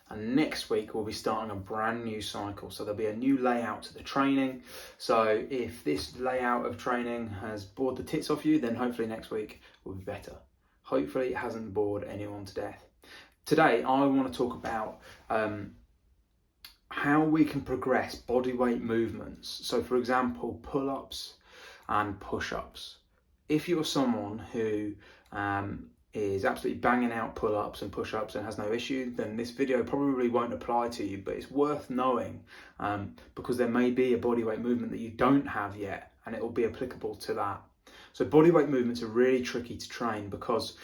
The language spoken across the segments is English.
And next week we'll be starting a brand new cycle. So there'll be a new layout to the training. So if this layout of training has bored the tits off you, then hopefully next week will be better. Hopefully it hasn't bored anyone to death. Today I want to talk about how we can progress bodyweight movements. So for example, pull-ups and push-ups. If you're someone who is absolutely banging out pull-ups and push-ups and has no issue, then this video probably won't apply to you, but it's worth knowing because there may be a bodyweight movement that you don't have yet and it will be applicable to that. So bodyweight movements are really tricky to train because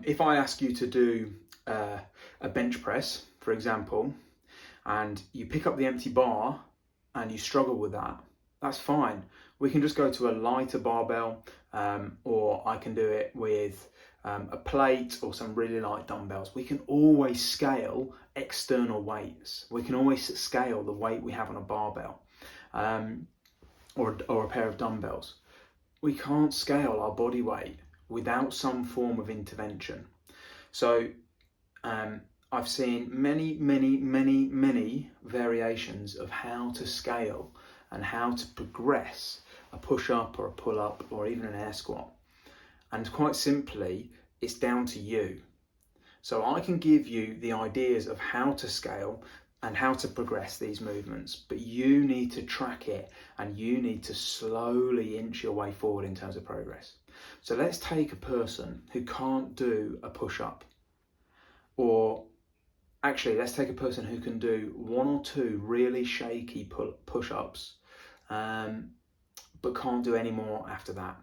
if I ask you to do a bench press, for example, and you pick up the empty bar and you struggle with that, that's fine. We can just go to a lighter barbell or I can do it with a plate or some really light dumbbells. We can always scale external weights. We can always scale the weight we have on a barbell or a pair of dumbbells. We can't scale our body weight without some form of intervention. So I've seen many variations of how to scale and how to progress a push-up or a pull-up or even an air squat. And quite simply, it's down to you. So I can give you the ideas of how to scale and how to progress these movements, but you need to track it and you need to slowly inch your way forward in terms of progress. So let's take a person who can't do a push-up, or actually let's take a person who can do one or two really shaky push-ups but can't do any more after that.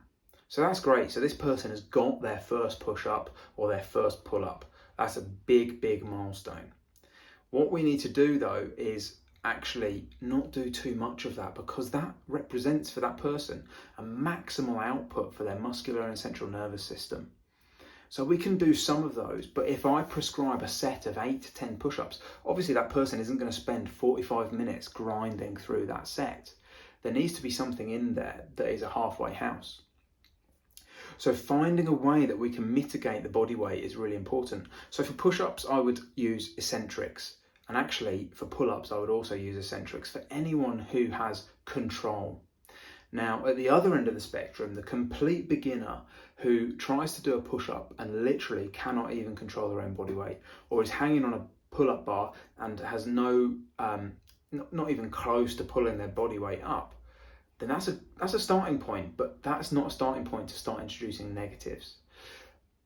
So that's great. So this person has got their first push-up or their first pull-up. That's a big milestone. What we need to do though is actually not do too much of that, because that represents for that person a maximal output for their muscular and central nervous system. So we can do some of those, but if I prescribe a set of 8 to 10 push-ups, obviously that person isn't going to spend 45 minutes grinding through that set. There needs to be something in there that is a halfway house. So finding a way that we can mitigate the body weight is really important. So for push-ups, I would use eccentrics. And actually for pull-ups, I would also use eccentrics for anyone who has control. Now, at the other end of the spectrum, the complete beginner who tries to do a push-up and literally cannot even control their own body weight, or is hanging on a pull-up bar and has no, not even close to pulling their body weight up, then that's a starting point, but that's not a starting point to start introducing negatives.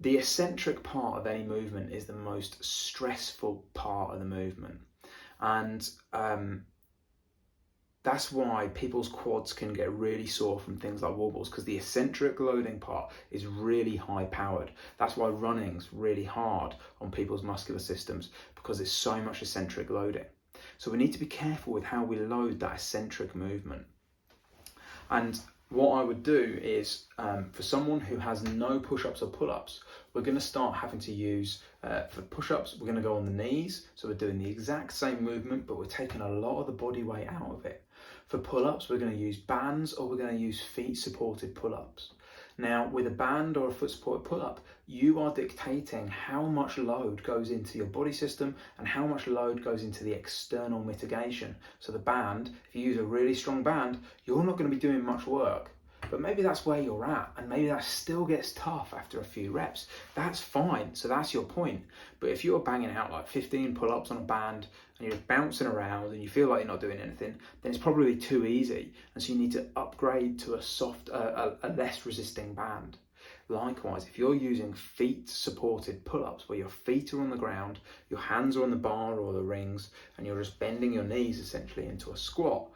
The eccentric part of any movement is the most stressful part of the movement. And that's why people's quads can get really sore from things like wall balls, because the eccentric loading part is really high powered. That's why running's really hard on people's muscular systems, because there's so much eccentric loading. So we need to be careful with how we load that eccentric movement. And what I would do is, for someone who has no push-ups or pull-ups, we're going to start having to use, for push-ups, we're going to go on the knees. So we're doing the exact same movement, but we're taking a lot of the body weight out of it. For pull-ups, we're going to use bands, or we're going to use feet-supported pull-ups. Now, with a band or a foot-supported pull-up, you are dictating how much load goes into your body system and how much load goes into the external mitigation. So the band, if you use a really strong band, you're not going to be doing much work. But maybe that's where you're at, and maybe that still gets tough after a few reps. That's fine, so that's your point. But if you're banging out like 15 pull-ups on a band and you're bouncing around and you feel like you're not doing anything, then it's probably too easy. And so you need to upgrade to a less resisting band. Likewise, if you're using feet-supported pull-ups where your feet are on the ground, your hands are on the bar or the rings, and you're just bending your knees essentially into a squat,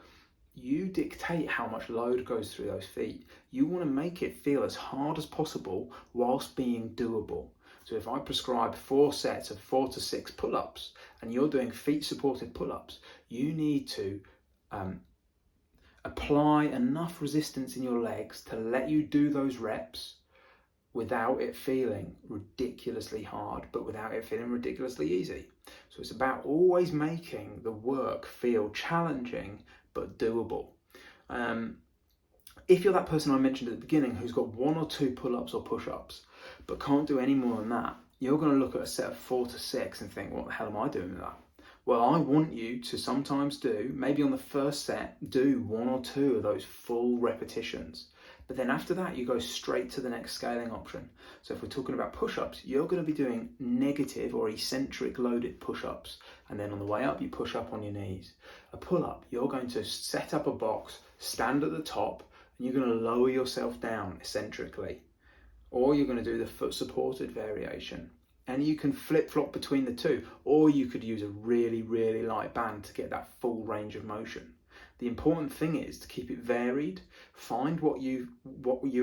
you dictate how much load goes through those feet. You want to make it feel as hard as possible whilst being doable. So if I prescribe 4 sets of 4 to 6 pull-ups and you're doing feet-supported pull-ups, you need to apply enough resistance in your legs to let you do those reps without it feeling ridiculously hard, but without it feeling ridiculously easy. So it's about always making the work feel challenging but doable. If you're that person I mentioned at the beginning who's got 1 or 2 pull-ups or push-ups but can't do any more than that, you're going to look at a set of 4 to 6 and think, what the hell am I doing with that? Well, I want you to sometimes do, maybe on the first set, do 1 or 2 of those full repetitions. But then after that, you go straight to the next scaling option. So if we're talking about push-ups, you're going to be doing negative or eccentric loaded push-ups. And then on the way up, you push up on your knees. A pull-up, you're going to set up a box, stand at the top, and you're going to lower yourself down eccentrically. Or you're going to do the foot supported variation. And you can flip-flop between the two, or you could use a really, really light band to get that full range of motion. The important thing is to keep it varied, find what you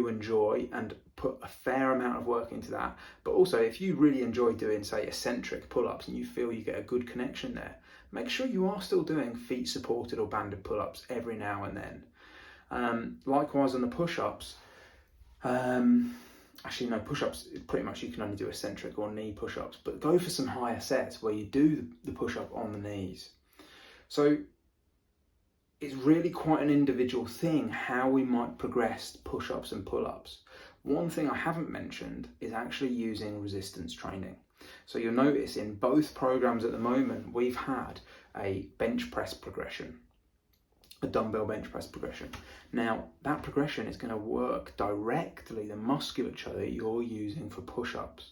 enjoy and put a fair amount of work into that. But also, if you really enjoy doing, say, eccentric pull-ups and you feel you get a good connection there, make sure you are still doing feet supported or banded pull-ups every now and then. Likewise on the push-ups, actually, no, push-ups, pretty much you can only do eccentric or knee push-ups, but go for some higher sets where you do the push-up on the knees. So it's really quite an individual thing how we might progress push-ups and pull-ups. One thing I haven't mentioned is actually using resistance training. So you'll notice in both programs at the moment, we've had a bench press progression, a dumbbell bench press progression. Now, that progression is going to work directly the musculature that you're using for push-ups.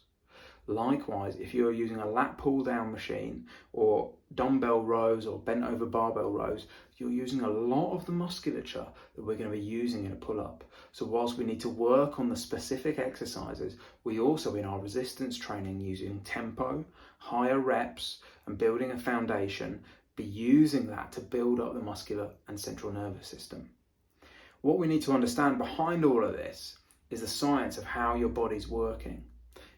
Likewise, if you're using a lat pull down machine or dumbbell rows or bent over barbell rows, you're using a lot of the musculature that we're going to be using in a pull-up. So whilst we need to work on the specific exercises, we also in our resistance training using tempo, higher reps and building a foundation, be using that to build up the muscular and central nervous system. What we need to understand behind all of this is the science of how your body's working.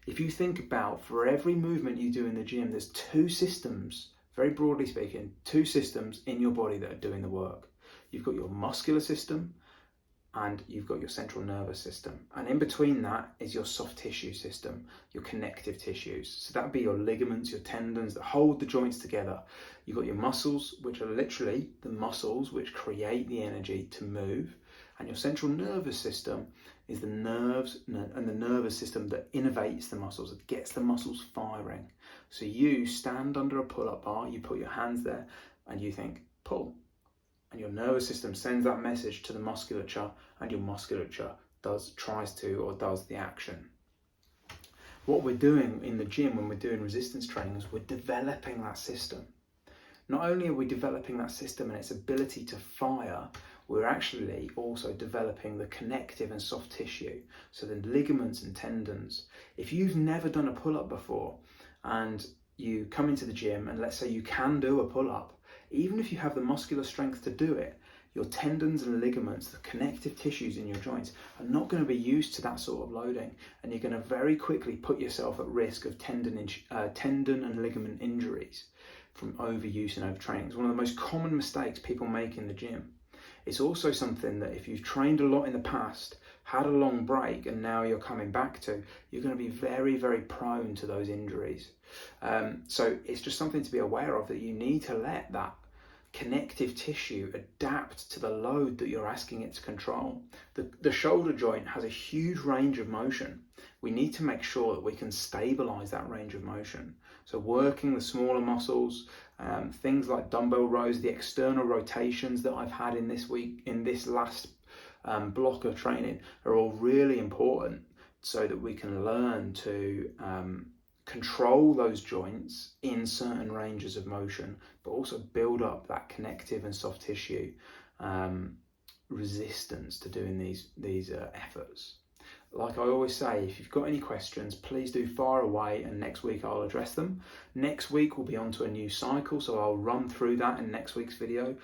If you think about, for every movement you do in the gym, there's 2 systems, very broadly speaking, 2 systems in your body that are doing the work. You've got your muscular system and you've got your central nervous system. And in between that is your soft tissue system, your connective tissues. So that would be your ligaments, your tendons that hold the joints together. You've got your muscles, which are literally the muscles which create the energy to move. And your central nervous system is the nerves and the nervous system that innervates the muscles, that gets the muscles firing. So you stand under a pull-up bar, you put your hands there and you think, pull. And your nervous system sends that message to the musculature and your musculature does the action. What we're doing in the gym when we're doing resistance training is we're developing that system. Not only are we developing that system and its ability to fire, we're actually also developing the connective and soft tissue, so the ligaments and tendons. If you've never done a pull-up before and you come into the gym and let's say you can do a pull-up, even if you have the muscular strength to do it, your tendons and ligaments, the connective tissues in your joints are not going to be used to that sort of loading, and you're going to very quickly put yourself at risk of tendon and ligament injuries from overuse and overtraining. It's one of the most common mistakes people make in the gym. It's also something that if you've trained a lot in the past, had a long break, and now you're coming back to, you're going to be very, very prone to those injuries. So it's just something to be aware of, that you need to let that connective tissue adapt to the load that you're asking it to control. The shoulder joint has a huge range of motion. We need to make sure that we can stabilize that range of motion. So working the smaller muscles, things like dumbbell rows, the external rotations that I've had in this last block of training are all really important, so that we can learn to control those joints in certain ranges of motion, but also build up that connective and soft tissue resistance to doing these efforts. Like I always say, if you've got any questions, please do fire away, and next week I'll address them. Next week we'll be on to a new cycle, so I'll run through that in next week's video.